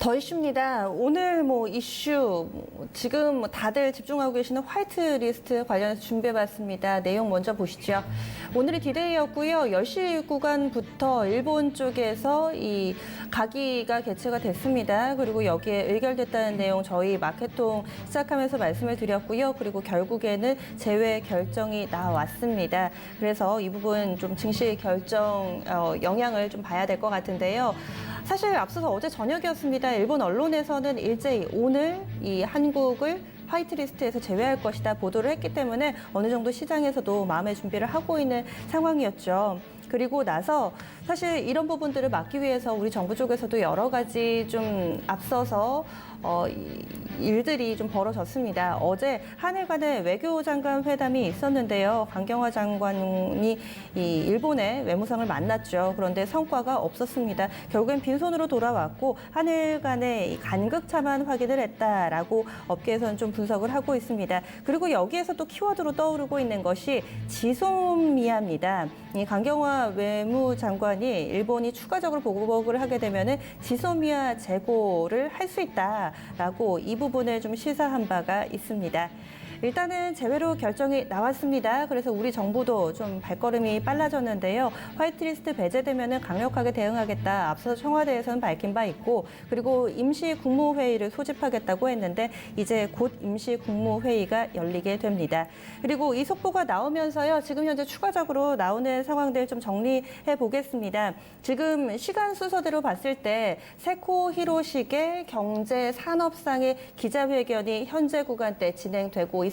더 이슈입니다. 오늘 이슈 지금 다들 집중하고 계시는 화이트리스트 관련해서 준비해봤습니다. 내용 먼저 보시죠. 오늘이 디데이였고요. 10시 구간부터 일본 쪽에서 이 가기가 개최가 됐습니다. 그리고 여기에 의결됐다는 내용 저희 마케통 시작하면서 말씀을 드렸고요. 그리고 결국에는 제외 결정이 나왔습니다. 그래서 이 부분 좀 증시 결정 영향을 좀 봐야 될 것 같은데요. 사실 앞서서 어제 저녁이었습니다. 일본 언론에서는 일제히 오늘 이 한국을 화이트리스트에서 제외할 것이다 보도를 했기 때문에 어느 정도 시장에서도 마음의 준비를 하고 있는 상황이었죠. 그리고 나서 사실 이런 부분들을 막기 위해서 우리 정부 쪽에서도 여러 가지 좀 앞서서 일들이 좀 벌어졌습니다. 어제 한일 간의 외교장관 회담이 있었는데요. 강경화 장관이 이 일본의 외무상을 만났죠. 그런데 성과가 없었습니다. 결국엔 빈손으로 돌아왔고 한일 간의 간극차만 확인을 했다라고 업계에서는 좀 분석을 하고 있습니다. 그리고 여기에서 또 키워드로 떠오르고 있는 것이 지소미아입니다. 이 강경화 외무장관이 일본이 추가적으로 보복을 하게 되면은 지소미아 재고를 할 수 있다라고 이 부분을 좀 시사한 바가 있습니다. 일단은 제외로 결정이 나왔습니다. 그래서 우리 정부도 좀 발걸음이 빨라졌는데요. 화이트리스트 배제되면 강력하게 대응하겠다. 앞서 청와대에서는 밝힌 바 있고 그리고 임시 국무회의를 소집하겠다고 했는데 이제 곧 임시 국무회의가 열리게 됩니다. 그리고 이 속보가 나오면서요. 지금 현재 추가적으로 나오는 상황들 좀 정리해 보겠습니다. 지금 시간 순서대로 봤을 때 세코 히로시게 경제산업상의 기자회견이 현재 구간대 진행되고 있습니다.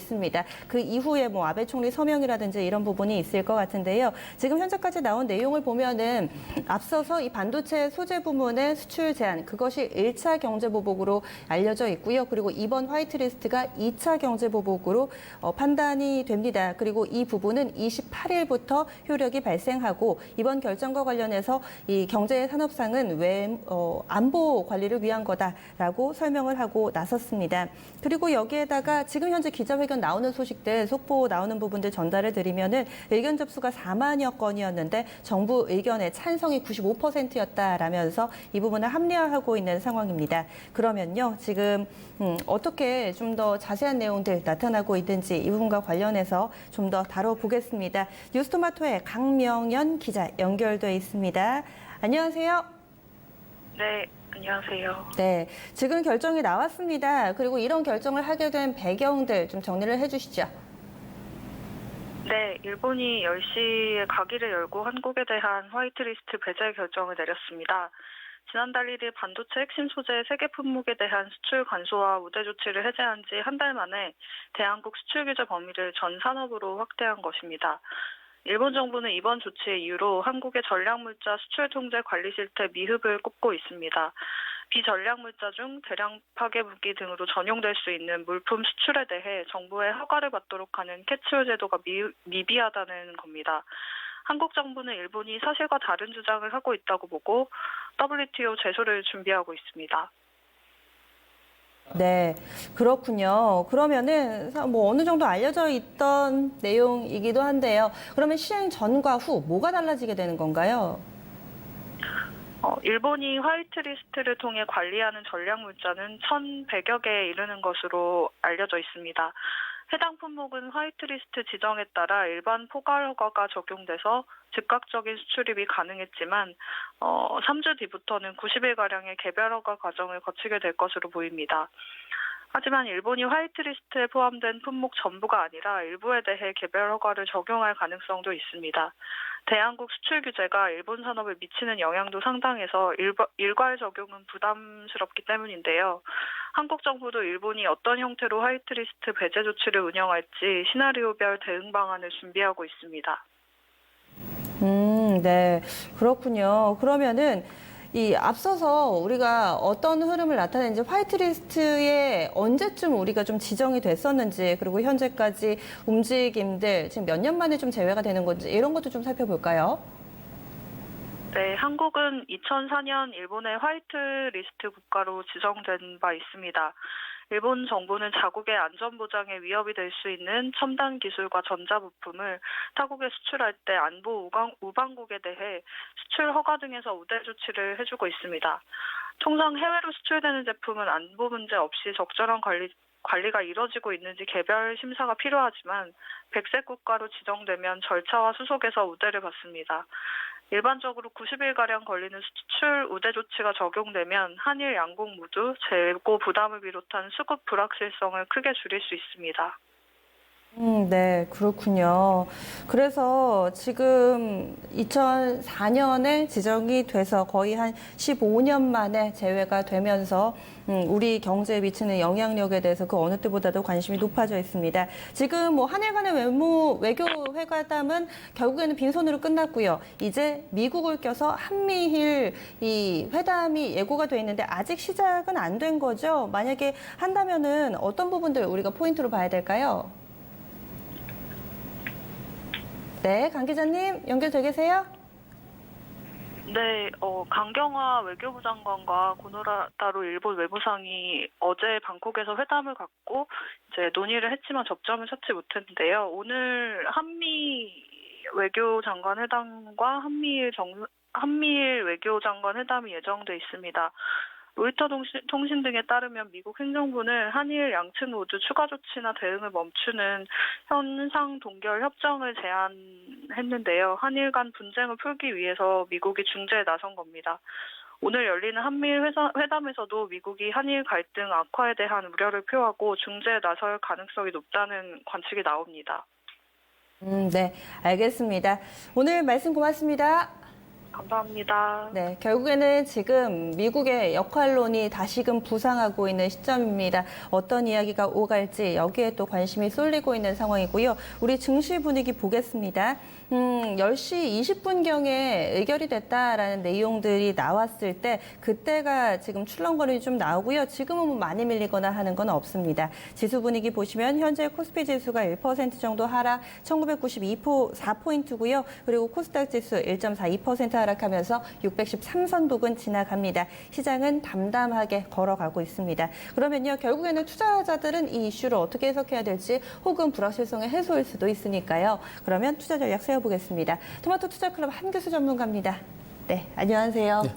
그 이후에 아베 총리 서명이라든지 이런 부분이 있을 것 같은데요. 지금 현재까지 나온 내용을 보면은 앞서서 이 반도체 소재 부문의 수출 제한 그것이 1차 경제 보복으로 알려져 있고요. 그리고 이번 화이트리스트가 2차 경제 보복으로 판단이 됩니다. 그리고 이 부분은 28일부터 효력이 발생하고 이번 결정과 관련해서 이 경제산업상은 안보 관리를 위한 거다라고 설명을 하고 나섰습니다. 그리고 여기에다가 지금 현재 기자회견 나오는 소식들, 속보 나오는 부분들 전달해 드리면은 의견 접수가 4만여 건이었는데 정부 의견의 찬성이 95%였다라면서 이 부분을 합리화하고 있는 상황입니다. 그러면요, 지금 어떻게 좀 더 자세한 내용들 나타나고 있는지 이 부분과 관련해서 좀 더 다뤄보겠습니다. 뉴스토마토의 강명연 기자 연결돼 있습니다. 안녕하세요. 네. 안녕하세요. 네, 지금 결정이 나왔습니다. 그리고 이런 결정을 하게 된 배경들 좀 정리를 해주시죠. 네, 일본이 10시에 가기를 열고 한국에 대한 화이트리스트 배제 결정을 내렸습니다. 지난달 1일 반도체 핵심 소재 세계 품목에 대한 수출 간소화 우대 조치를 해제한 지 한 달 만에 대한국 수출 규제 범위를 전 산업으로 확대한 것입니다. 일본 정부는 이번 조치의 이유로 한국의 전략물자 수출 통제 관리 실태 미흡을 꼽고 있습니다. 비전략물자 중 대량 파괴 무기 등으로 전용될 수 있는 물품 수출에 대해 정부의 허가를 받도록 하는 캐치홀 제도가 미비하다는 겁니다. 한국 정부는 일본이 사실과 다른 주장을 하고 있다고 보고 WTO 제소를 준비하고 있습니다. 네, 그렇군요. 그러면은 어느 정도 알려져 있던 내용이기도 한데요. 그러면 시행 전과 후 뭐가 달라지게 되는 건가요? 일본이 화이트리스트를 통해 관리하는 전략물자는 1,100여 개에 이르는 것으로 알려져 있습니다. 해당 품목은 화이트리스트 지정에 따라 일반 포괄 허가가 적용돼서 즉각적인 수출입이 가능했지만 3주 뒤부터는 90일가량의 개별 허가 과정을 거치게 될 것으로 보입니다. 하지만 일본이 화이트리스트에 포함된 품목 전부가 아니라 일부에 대해 개별 허가를 적용할 가능성도 있습니다. 대한국 수출 규제가 일본 산업에 미치는 영향도 상당해서 일괄 적용은 부담스럽기 때문인데요. 한국 정부도 일본이 어떤 형태로 화이트리스트 배제 조치를 운영할지 시나리오별 대응 방안을 준비하고 있습니다. 네, 그렇군요. 그러면은 이 앞서서 우리가 어떤 흐름을 나타내는지 화이트리스트에 언제쯤 우리가 좀 지정이 됐었는지 그리고 현재까지 움직임들 지금 몇 년 만에 좀 제외가 되는 건지 이런 것도 좀 살펴볼까요? 네, 한국은 2004년 일본의 화이트리스트 국가로 지정된 바 있습니다. 일본 정부는 자국의 안전보장에 위협이 될 수 있는 첨단 기술과 전자부품을 타국에 수출할 때 안보 우방국에 대해 수출 수출 허가 등에서 우대 조치를 해주고 있습니다. 통상 해외로 수출되는 제품은 안보 문제 없이 적절한 관리가 이뤄지고 있는지 개별 심사가 필요하지만 백색 국가로 지정되면 절차와 수속에서 우대를 받습니다. 일반적으로 90일가량 걸리는 수출 우대 조치가 적용되면 한일 양국 모두 재고 부담을 비롯한 수급 불확실성을 크게 줄일 수 있습니다. 네, 그렇군요. 그래서 지금 2004년에 지정이 돼서 거의 한 15년 만에 제외가 되면서 우리 경제에 미치는 영향력에 대해서 그 어느 때보다도 관심이 높아져 있습니다. 지금 뭐 한일 간의 외교 회담은 결국에는 빈손으로 끝났고요. 이제 미국을 껴서 한미일 이 회담이 예고가 돼 있는데 아직 시작은 안 된 거죠. 만약에 한다면은 어떤 부분들 우리가 포인트로 봐야 될까요? 네, 강 기자님 연결돼 계세요? 네, 강경화 외교부 장관과 고노라타로 일본 외무상이 어제 방콕에서 회담을 갖고 이제 논의를 했지만 접점을 찾지 못했는데요. 오늘 한미 외교장관 회담과 한미일 외교장관 회담이 예정돼 있습니다. 로이터 통신 등에 따르면 미국 행정부는 한일 양측 모두 추가 조치나 대응을 멈추는 현상 동결 협정을 제안했는데요. 한일 간 분쟁을 풀기 위해서 미국이 중재에 나선 겁니다. 오늘 열리는 한미일 회담에서도 미국이 한일 갈등 악화에 대한 우려를 표하고 중재에 나설 가능성이 높다는 관측이 나옵니다. 네, 알겠습니다. 오늘 말씀 고맙습니다. 감사합니다. 네, 결국에는 지금 미국의 역할론이 다시금 부상하고 있는 시점입니다. 어떤 이야기가 오갈지 여기에 또 관심이 쏠리고 있는 상황이고요. 우리 증시 분위기 보겠습니다. 10시 20분경에 의결이 됐다라는 내용들이 나왔을 때 그때가 지금 출렁거림이 좀 나오고요. 지금은 뭐 많이 밀리거나 하는 건 없습니다. 지수 분위기 보시면 현재 코스피 지수가 1% 정도 하락, 1994포인트고요. 그리고 코스닥 지수 1.42% 하락하면서 613선 부근 지나갑니다. 시장은 담담하게 걸어가고 있습니다. 그러면요, 결국에는 투자자들은 이 이슈를 어떻게 해석해야 될지 혹은 불확실성의 해소일 수도 있으니까요. 그러면 투자 전략 세워보겠습니다. 토마토 투자클럽 한교수 전문가입니다. 네, 안녕하세요. 네,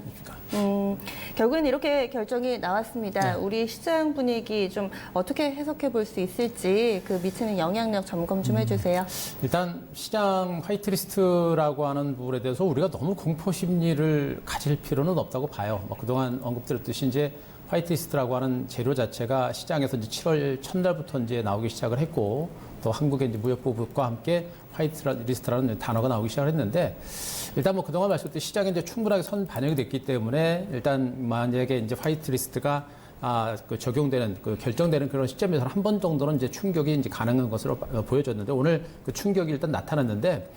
결국엔 이렇게 결정이 나왔습니다. 네. 우리 시장 분위기 좀 어떻게 해석해 볼 수 있을지 그 미치는 영향력 점검 좀 해주세요. 일단 시장 화이트리스트라고 하는 부분에 대해서 우리가 너무 공포 심리를 가질 필요는 없다고 봐요. 그동안 언급드렸듯이 이제 화이트리스트라고 하는 재료 자체가 시장에서 이제 7월 첫날부터 이제 나오기 시작을 했고 또 한국의 이제 무역부과 함께 화이트리스트라는 단어가 나오기 시작을 했는데 일단 뭐 그동안 말씀드렸듯이 시장에 이제 충분하게 선 반영이 됐기 때문에 일단 만약에 이제 화이트리스트가 적용되는, 결정되는 그런 시점에서는 한 번 정도는 이제 충격이 이제 가능한 것으로 보여졌는데 오늘 그 충격이 일단 나타났는데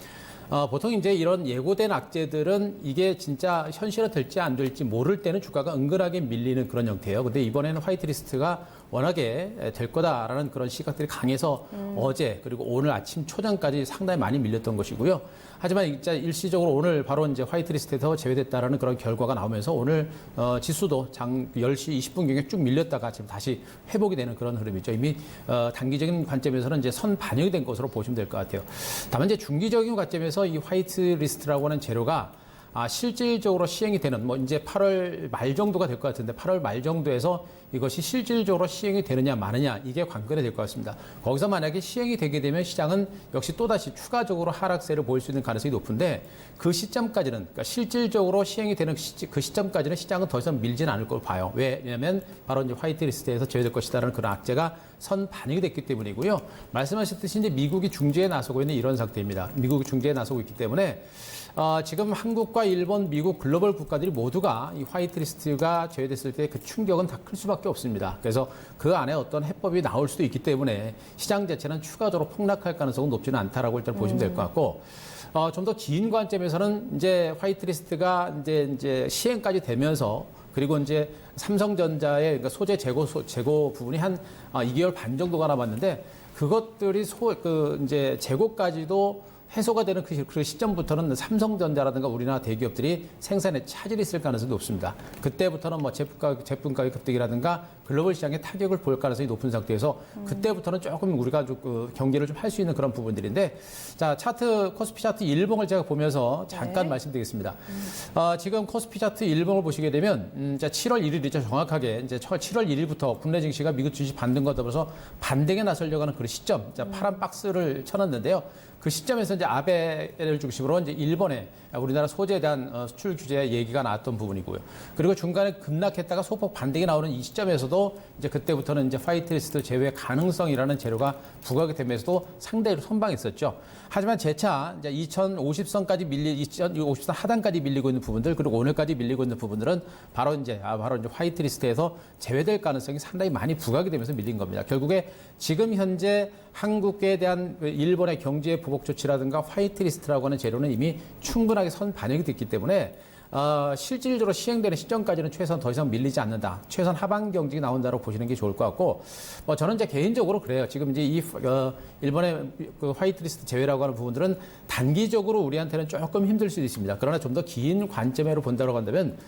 보통 이제 이런 예고된 악재들은 이게 진짜 현실화 될지 안 될지 모를 때는 주가가 은근하게 밀리는 그런 형태예요. 근데 이번에는 화이트리스트가 워낙에 될 거다라는 그런 시각들이 강해서 어제 그리고 오늘 아침 초장까지 상당히 많이 밀렸던 것이고요. 하지만 진짜 일시적으로 오늘 바로 이제 화이트리스트에서 제외됐다라는 그런 결과가 나오면서 오늘 지수도 10시 20분경에 쭉 밀렸다가 지금 다시 회복이 되는 그런 흐름이죠. 이미 단기적인 관점에서는 이제 선 반영이 된 것으로 보시면 될 것 같아요. 다만 이제 중기적인 관점에서 이 화이트리스트라고 하는 재료가 실질적으로 시행이 되는 이제 8월 말 정도가 될 것 같은데 8월 말 정도에서 이것이 실질적으로 시행이 되느냐 마느냐 이게 관건이 될 것 같습니다. 거기서 만약에 시행이 되게 되면 시장은 역시 또다시 추가적으로 하락세를 보일 수 있는 가능성이 높은데 그 시점까지는 그러니까 실질적으로 시행이 되는 그 시점까지는 시장은 더 이상 밀지는 않을 걸로 봐요. 왜냐하면 바로 이제 화이트리스트에서 제외될 것이다라는 그런 악재가 선 반영이 됐기 때문이고요. 말씀하셨듯이 이제 미국이 중재에 나서고 있는 이런 상태입니다. 미국이 중재에 나서고 있기 때문에 지금 한국과 일본, 미국 글로벌 국가들이 모두가 이 화이트리스트가 제외됐을 때 그 충격은 다 클 수밖에 없습니다. 그래서 그 안에 어떤 해법이 나올 수도 있기 때문에 시장 자체는 추가적으로 폭락할 가능성은 높지는 않다라고 일단 보시면 될 것 같고 좀 더 긴 관점에서는 이제 화이트리스트가 이제 시행까지 되면서 그리고 이제 삼성전자의 그러니까 소재 재고 부분이 한 2개월 반 정도가 남았는데 그것들이 이제 재고까지도 해소가 되는 그 시점부터는 삼성전자라든가 우리나라 대기업들이 생산에 차질이 있을 가능성이 높습니다. 그때부터는 뭐 제품 가격 급등이라든가 글로벌 시장에 타격을 볼 가능성이 높은 상태에서 그때부터는 조금 우리가 좀 경계를 좀 할 수 있는 그런 부분들인데, 자, 코스피 차트 일봉을 제가 보면서 잠깐 말씀드리겠습니다. 지금 코스피 차트 일봉을 보시게 되면 자, 7월 1일이죠. 정확하게 이제 7월 1일부터 국내 증시가 미국 주식 반등과 더불어서 반등에 나서려고 하는 그 시점, 자, 파란 박스를 쳐놨는데요. 그 시점에서 이제 아베를 중심으로 이제 일본의 우리나라 소재에 대한 수출 규제 얘기가 나왔던 부분이고요. 그리고 중간에 급락했다가 소폭 반등이 나오는 이 시점에서도 이제 그때부터는 이제 화이트리스트 제외 가능성이라는 재료가 부각이 되면서도 상당히 선방했었죠. 하지만 재차 이제 2050선까지 2050선 하단까지 밀리고 있는 부분들, 그리고 오늘까지 밀리고 있는 부분들은 바로 이제 화이트리스트에서 제외될 가능성이 상당히 많이 부각이 되면서 밀린 겁니다. 결국에 지금 현재 한국에 대한 일본의 경제 보복 조치라든가 화이트리스트라고 하는 재료는 이미 충분하게 선 반영이 됐기 때문에 실질적으로 시행되는 시점까지는 최소한 더 이상 밀리지 않는다. 최소한 하반 경직이 나온다고 보시는 게 좋을 것 같고, 저는 이제 개인적으로 그래요. 지금 이제 일본의 그 화이트리스트 제외라고 하는 부분들은 단기적으로 우리한테는 조금 힘들 수도 있습니다. 그러나 좀 더 긴 관점으로 본다고 한다면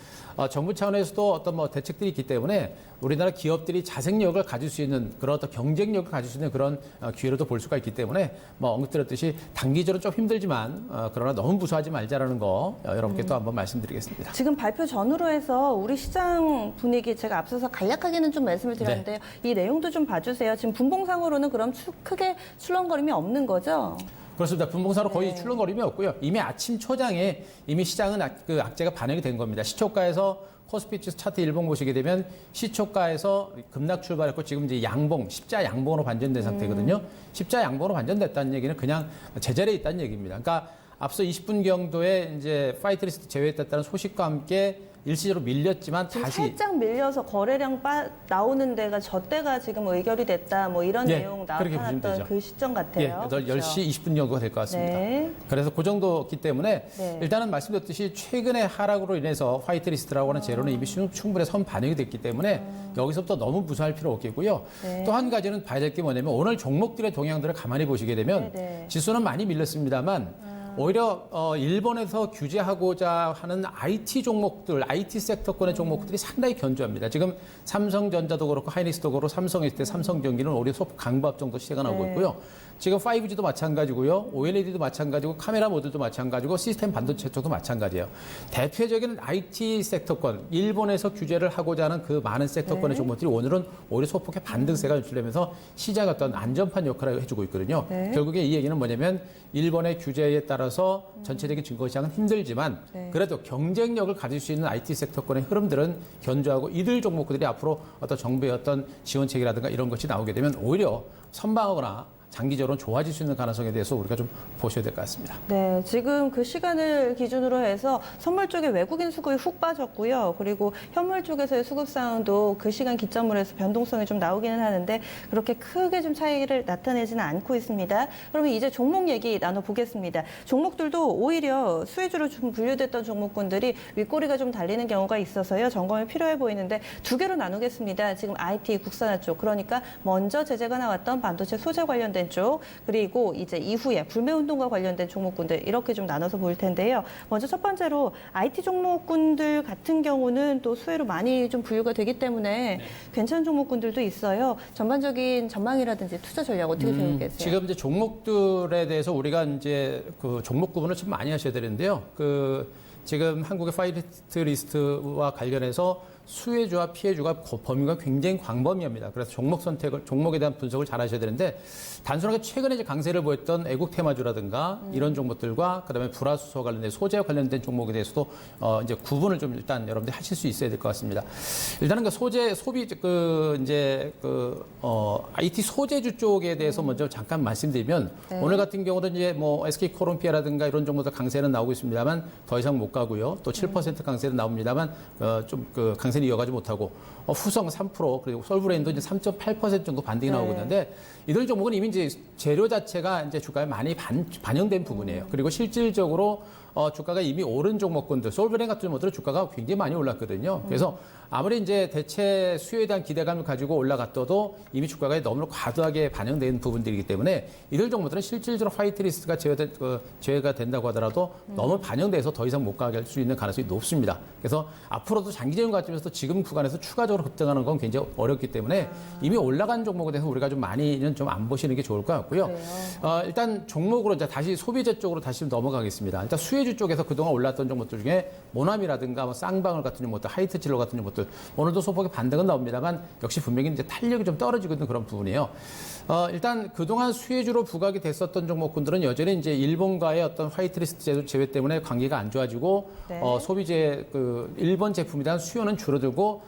정부 차원에서도 어떤 대책들이 있기 때문에 우리나라 기업들이 자생력을 가질 수 있는 그런 어떤 경쟁력을 가질 수 있는 그런 기회로도 볼 수가 있기 때문에 언급드렸듯이 단기적으로 좀 힘들지만 그러나 너무 무서워하지 말자라는 거 여러분께 또 한번 말씀드리겠습니다. 지금 발표 전후로 해서 우리 시장 분위기 제가 앞서서 간략하게는 좀 말씀을 드렸는데요. 이 내용도 좀 봐주세요. 지금 분봉상으로는 그럼 크게 출렁거림이 없는 거죠? 그렇습니다. 분봉사로 거의 출렁거림이 없고요. 이미 아침 초장에 이미 시장은 그 악재가 반영이 된 겁니다. 시초가에서 코스피 차트 일봉 보시게 되면 시초가에서 급락 출발했고 지금 이제 십자 양봉으로 반전된 상태거든요. 십자 양봉으로 반전됐다는 얘기는 그냥 제자리에 있다는 얘기입니다. 그러니까 앞서 20분경도에 이제 화이트리스트 제외됐다는 소식과 함께 일시적으로 밀렸지만 지금 다시 살짝 밀려서 거래량 나오는 데가 저 때가 지금 의결이 됐다 이런 내용 나타났던 그 시점 같아요. 10시 20분 정도가 될 것 같습니다. 네. 그래서 그 정도였기 때문에 네. 일단은 말씀드렸듯이 최근의 하락으로 인해서 화이트리스트라고 하는 재료는 이미 충분히 선 반영이 됐기 때문에 여기서부터 너무 무서워할 필요 없겠고요. 네. 또 한 가지는 봐야 될 게 뭐냐면 오늘 종목들의 동향들을 가만히 보시게 되면 지수는 많이 밀렸습니다만 오히려 일본에서 규제하고자 하는 IT 종목들, IT 섹터권의 종목들이 상당히 견조합니다. 지금 삼성전자도 그렇고 하이닉스도 그렇고 삼성전기는 오히려 소폭 강보합 정도 시세가 나오고 있고요. 지금 5G도 마찬가지고요. OLED도 마찬가지고 카메라 모듈도 마찬가지고 시스템 반도체 쪽도 마찬가지예요. 대표적인 IT 섹터권, 일본에서 규제를 하고자 하는 그 많은 섹터권의 종목들이 오늘은 오히려 소폭의 반등세가 연출되면서 시장의 어떤 안전판 역할을 해주고 있거든요. 결국에 이 얘기는 뭐냐면 일본의 규제에 따라서 전체적인 증거시장은 힘들지만 그래도 경쟁력을 가질 수 있는 IT 섹터권의 흐름들은 견조하고 이들 종목들이 앞으로 어떤 정부의 어떤 지원책이라든가 이런 것이 나오게 되면 오히려 선방하거나 장기적으로 좋아질 수 있는 가능성에 대해서 우리가 좀 보셔야 될 것 같습니다. 네, 지금 그 시간을 기준으로 해서 선물 쪽에 외국인 수급이 훅 빠졌고요. 그리고 현물 쪽에서의 수급 상황도 그 시간 기점으로 해서 변동성이 좀 나오기는 하는데 그렇게 크게 좀 차이를 나타내지는 않고 있습니다. 그러면 이제 종목 얘기 나눠보겠습니다. 종목들도 오히려 수혜주로 좀 분류됐던 종목군들이 윗꼬리가 좀 달리는 경우가 있어서요. 점검이 필요해 보이는데 두 개로 나누겠습니다. 지금 IT 국산화 쪽, 그러니까 먼저 제재가 나왔던 반도체 소재 관련된 쪽, 그리고 이제 이후에 불매운동과 관련된 종목군들 이렇게 좀 나눠서 볼 텐데요. 먼저 첫 번째로 IT 종목군들 같은 경우는 또 수혜로 많이 좀 분류가 되기 때문에 괜찮은 종목군들도 있어요. 전반적인 전망이라든지 투자 전략 어떻게 세우고 계세요? 지금 이제 종목들에 대해서 우리가 이제 그 종목 구분을 좀 많이 하셔야 되는데요. 지금 한국의 화이트리스트와 관련해서 수혜주와 피해주가 범위가 굉장히 광범위합니다. 그래서 종목에 대한 분석을 잘 하셔야 되는데 단순하게 최근에 이제 강세를 보였던 애국 테마주라든가 이런 종목들과 그다음에 불화수소 관련된 소재와 관련된 종목에 대해서도 이제 구분을 좀 일단 여러분들이 하실 수 있어야 될 것 같습니다. 일단은 그 IT 소재주 쪽에 대해서 먼저 잠깐 말씀드리면 오늘 같은 경우는 이제 SK 코론피아라든가 이런 종목들 강세는 나오고 있습니다만 더 이상 못 가고요. 또 7% 강세는 나옵니다만 좀 그 강세는 이어가지 못하고 후성 3% 그리고 솔브레인도 이제 3.8% 정도 반등이 나오고 있는데 이들 종목은 이미 이제 재료 자체가 이제 주가에 많이 반영된 부분이에요. 그리고 실질적으로 주가가 이미 오른 종목군들, 솔브렌 같은 종목들은 주가가 굉장히 많이 올랐거든요. 그래서 아무리 이제 대체 수요에 대한 기대감을 가지고 올라갔더도 이미 주가가 너무 과도하게 반영된 부분들이기 때문에 이들 종목들은 실질적으로 화이트리스트가 제외가 된다고 하더라도 너무 반영돼서 더 이상 못 가게 할 수 있는 가능성이 높습니다. 그래서 앞으로도 장기적인 관점에서 지금 구간에서 추가적으로 급등하는 건 굉장히 어렵기 때문에 이미 올라간 종목에 대해서 우리가 좀 많이는 좀 안 보시는 게 좋을 것 같고요. 일단 종목으로 이제 다시 소비재 쪽으로 다시 좀 넘어가겠습니다. 일단 수혜주 쪽에서 그동안 올랐던 종목들 중에 모나미라든가 뭐 쌍방울 같은 종목들, 하이트질러 같은 종목들 오늘도 소폭의 반등은 나옵니다만 역시 분명히 이제 탄력이 좀 떨어지고 있는 그런 부분이에요. 일단 그동안 수혜주로 부각이 됐었던 종목군들은 여전히 이제 일본과의 어떤 화이트리스트 제외 때문에 관계가 안 좋아지고 네. 소비재 그 일본 제품에 대한 수요는 줄어들고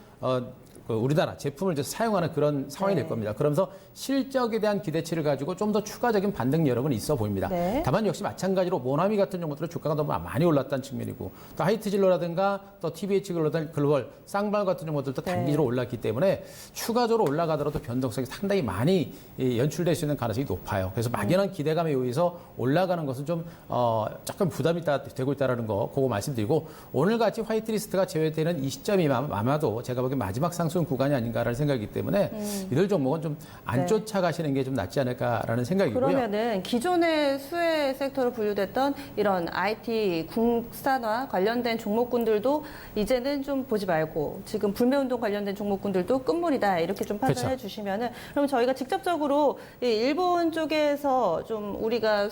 그 우리나라 제품을 이제 사용하는 그런 상황이 될 겁니다. 그러면서 실적에 대한 기대치를 가지고 좀 더 추가적인 반등 여력은 있어 보입니다. 네. 다만 역시 마찬가지로 모나미 같은 종목들은 주가가 너무 많이 올랐다는 측면이고 또 하이트질러라든가 또 TBH 글로벌, 쌍발 같은 종목들도 단기적으로 올랐기 때문에 추가적으로 올라가더라도 변동성이 상당히 많이 연출될 수 있는 가능성이 높아요. 그래서 막연한 기대감에 의해서 올라가는 것은 좀 조금 부담이 되고 있다는 거 그거 말씀드리고 오늘같이 화이트리스트가 제외되는 이 시점이 아마도 제가 보기엔 마지막 상승 구간이 아닌가라는 생각이기 때문에 이들 종목은 좀 안 네. 쫓아가시는 게 좀 낫지 않을까라는 생각이고요. 그러면은 기존의 수혜 섹터로 분류됐던 이런 IT 국산화 관련된 종목군들도 이제는 좀 보지 말고 지금 불매운동 관련된 종목군들도 끝물이다 이렇게 좀 판단해 그렇죠. 주시면은 그럼 저희가 직접적으로 이 일본 쪽에서 좀 우리가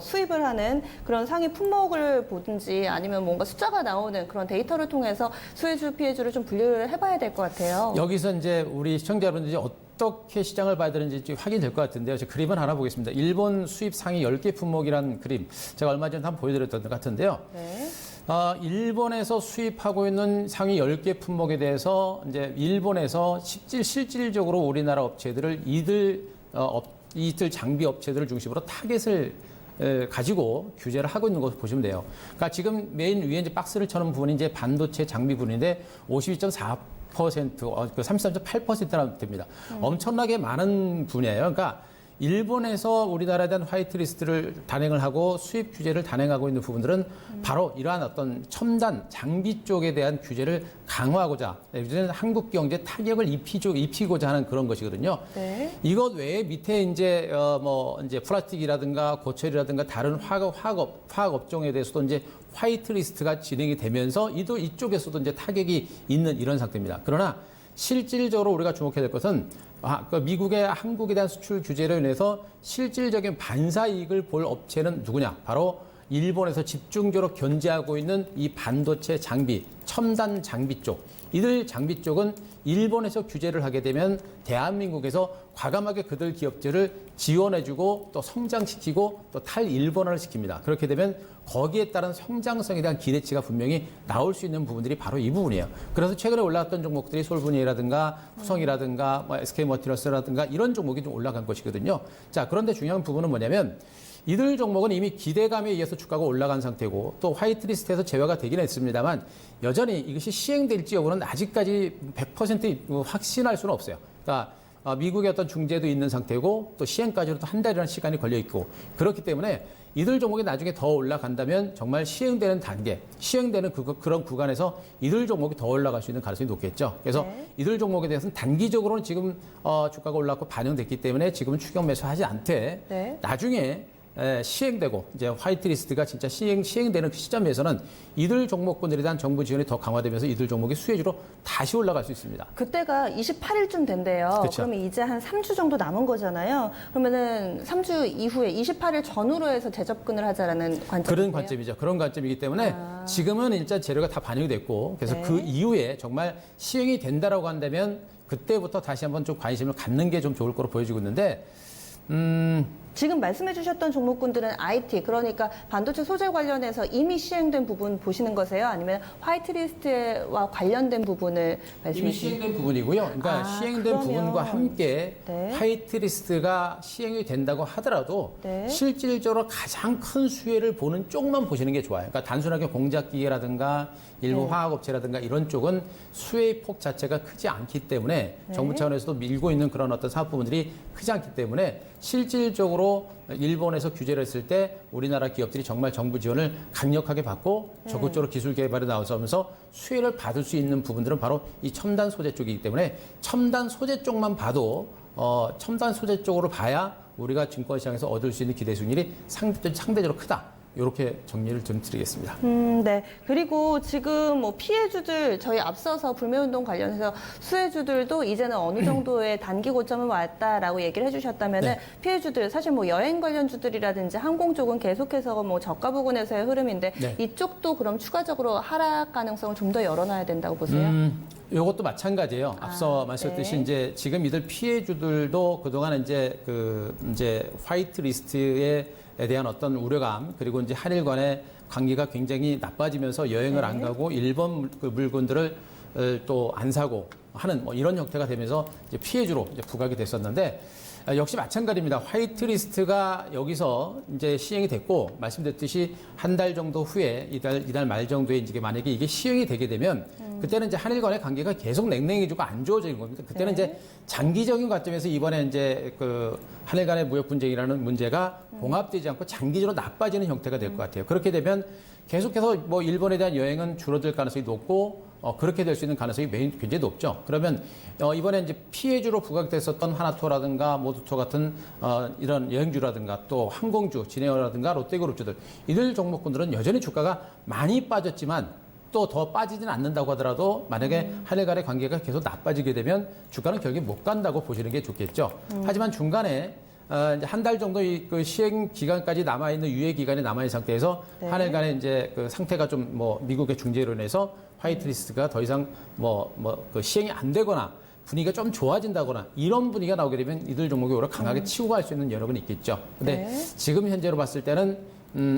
수입을 하는 그런 상위 품목을 보든지 아니면 뭔가 숫자가 나오는 그런 데이터를 통해서 수혜주 피해주를 좀 분류를 해봐야 될 것 같아요. 여기서 이제 우리 시청자 여러분들이 어떻게 시장을 봐야 되는지 확인될 것 같은데요. 제 그림을 하나 보겠습니다. 일본 수입 상위 10개 품목이라는 그림. 제가 얼마 전에 한번 보여드렸던 것 같은데요. 네. 일본에서 수입하고 있는 상위 10개 품목에 대해서 이제 일본에서 실질적으로 우리나라 업체들을 이들 장비 업체들을 중심으로 타겟을 가지고 규제를 하고 있는 것을 보시면 돼요. 그러니까 지금 메인 위에 이제 박스를 쳐놓은 부분이 이제 반도체 장비 부분인데 52.4%, 그 33.8%나 됩니다. 엄청나게 많은 분야예요. 그러니까 일본에서 우리나라에 대한 화이트리스트를 단행을 하고 수입 규제를 단행하고 있는 부분들은 바로 이러한 어떤 첨단 장비 쪽에 대한 규제를 강화하고자 이제는 한국 경제에 타격을 입히고자 하는 그런 것이거든요. 네. 이것 외에 밑에 이제 이제 플라스틱이라든가 고철이라든가 다른 화학 업종에 대해서도 이제 화이트리스트가 진행이 되면서 이쪽에서도 이제 타격이 있는 이런 상태입니다. 그러나 실질적으로 우리가 주목해야 될 것은 미국의 한국에 대한 수출 규제로 인해서 실질적인 반사 이익을 볼 업체는 누구냐? 바로 일본에서 집중적으로 견제하고 있는 이 반도체 장비, 첨단 장비 쪽. 이들 장비 쪽은 일본에서 규제를 하게 되면 대한민국에서 과감하게 그들 기업들을 지원해주고 또 성장시키고 또 탈일본화를 시킵니다. 그렇게 되면 거기에 따른 성장성에 대한 기대치가 분명히 나올 수 있는 부분들이 바로 이 부분이에요. 그래서 최근에 올라왔던 종목들이 솔브니에라든가 후성이라든가 SK머티리얼스라든가 이런 종목이 좀 올라간 것이거든요. 자, 그런데 중요한 부분은 뭐냐면 이들 종목은 이미 기대감에 의해서 주가가 올라간 상태고 또 화이트리스트에서 제외가 되긴 했습니다만 여전히 이것이 시행될지 여부는 아직까지 100% 확신할 수는 없어요. 그러니까 미국의 어떤 중재도 있는 상태고 또 시행까지도 한 달이라는 시간이 걸려 있고 그렇기 때문에 이들 종목이 나중에 더 올라간다면 정말 시행되는 단계, 시행되는 그런 구간에서 이들 종목이 더 올라갈 수 있는 가능성이 높겠죠. 그래서 이들 종목에 대해서는 단기적으로는 지금 주가가 올랐고 반영됐기 때문에 지금은 추격 매수하지 않되 나중에 시행되고 이제 화이트리스트가 진짜 시행되는 그 시점에서는 이들 종목군들에 대한 정부 지원이 더 강화되면서 이들 종목이 수혜주로 다시 올라갈 수 있습니다. 그때가 28일쯤 된대요. 그쵸. 그러면 이제 한 3주 정도 남은 거잖아요. 그러면은 3주 이후에 28일 전후로 해서 재접근을 하자라는 관점이에요. 그런 관점이죠. 그런 관점이기 때문에 지금은 일단 재료가 다 반영이 됐고 그래서 그 이후에 정말 시행이 된다라고 한다면 그때부터 다시 한번 좀 관심을 갖는 게 좀 좋을 거로 보여지고 있는데 지금 말씀해 주셨던 종목군들은 IT, 그러니까 반도체 소재 관련해서 이미 시행된 부분 보시는 거세요? 아니면 화이트리스트와 관련된 부분을 말씀해 이미 주시는 시행된 부분이고요. 그러니까 시행된 그러면, 부분과 함께 네. 화이트리스트가 시행이 된다고 하더라도 네. 실질적으로 가장 큰 수혜를 보는 쪽만 보시는 게 좋아요. 그러니까 단순하게 공작기계라든가 일부 화학업체라든가 이런 쪽은 수혜의 폭 자체가 크지 않기 때문에 정부 차원에서도 밀고 있는 그런 어떤 사업 부분들이 크지 않기 때문에 실질적으로 실제로 일본에서 규제를 했을 때 우리나라 기업들이 정말 정부 지원을 강력하게 받고 적극적으로 기술 개발에 나서면서 수혜를 받을 수 있는 부분들은 바로 이 첨단 소재 쪽이기 때문에 첨단 소재 쪽만 봐도 첨단 소재 쪽으로 봐야 우리가 증권시장에서 얻을 수 있는 기대 수익률이 상대적으로 크다. 이렇게 정리를 좀 드리겠습니다. 네. 그리고 지금 뭐 피해주들 저희 앞서서 불매운동 관련해서 수혜주들도 이제는 어느 정도의 단기 고점을 왔다라고 얘기를 해주셨다면은 네. 피해주들 사실 뭐 여행 관련주들이라든지 항공 쪽은 계속해서 뭐 저가 부근에서의 흐름인데 네. 이쪽도 그럼 추가적으로 하락 가능성을 좀 더 열어놔야 된다고 보세요? 이것도 마찬가지예요. 앞서 말씀드렸듯이 네. 이제 지금 이들 피해주들도 그동안 이제 이제 화이트 리스트에 대한 어떤 우려감 그리고 이제 한일 간의 관계가 굉장히 나빠지면서 여행을 안 가고 일본 그 물건들을 또 안 사고 하는 뭐 이런 형태가 되면서 이제 피해주로 이제 부각이 됐었는데 역시 마찬가지입니다. 화이트 리스트가 여기서 이제 시행이 됐고 말씀드렸듯이 한 달 정도 후에 이달 말 정도에 이제 만약에 이게 시행이 되게 되면 그때는 이제 한일 간의 관계가 계속 냉랭해지고 안 좋아지는 겁니다. 그때는 네. 이제 장기적인 관점에서 이번에 이제 그 한일 간의 무역 분쟁이라는 문제가 봉합되지 않고 장기적으로 나빠지는 형태가 될 것 같아요. 그렇게 되면 계속해서 뭐 일본에 대한 여행은 줄어들 가능성이 높고 그렇게 될 수 있는 가능성이 굉장히 높죠. 그러면 이번에 이제 피해주로 부각됐었던 하나투어라든가 모두투어 같은 이런 여행주라든가 또 항공주, 진에어라든가 롯데그룹주들 이들 종목군들은 여전히 주가가 많이 빠졌지만 또 더 빠지지는 않는다고 하더라도 만약에 한일 간의 관계가 계속 나빠지게 되면 주가는 결국에 못 간다고 보시는 게 좋겠죠. 하지만 중간에 이제 한 달 정도 그 시행 기간까지 남아 있는 유예 기간이 남아 있는 상태에서 네. 한일 간의 이제 그 상태가 좀 뭐 미국의 중재로 인해서 화이트리스트가 더 이상 그 시행이 안 되거나 분위기가 좀 좋아진다거나 이런 분위기가 나오게 되면 이들 종목이 오히려 강하게 치고 갈 수 있는 여력은 있겠죠. 근데 네. 지금 현재로 봤을 때는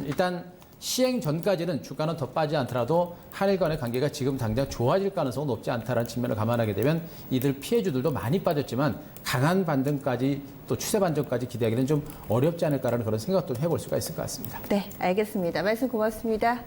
일단 시행 전까지는 주가는 더 빠지지 않더라도 한일 간의 관계가 지금 당장 좋아질 가능성은 높지 않다는 측면을 감안하게 되면 이들 피해주들도 많이 빠졌지만 강한 반등까지 또 추세 반전까지 기대하기는 좀 어렵지 않을까라는 그런 생각도 해볼 수가 있을 것 같습니다. 네, 알겠습니다. 말씀 고맙습니다.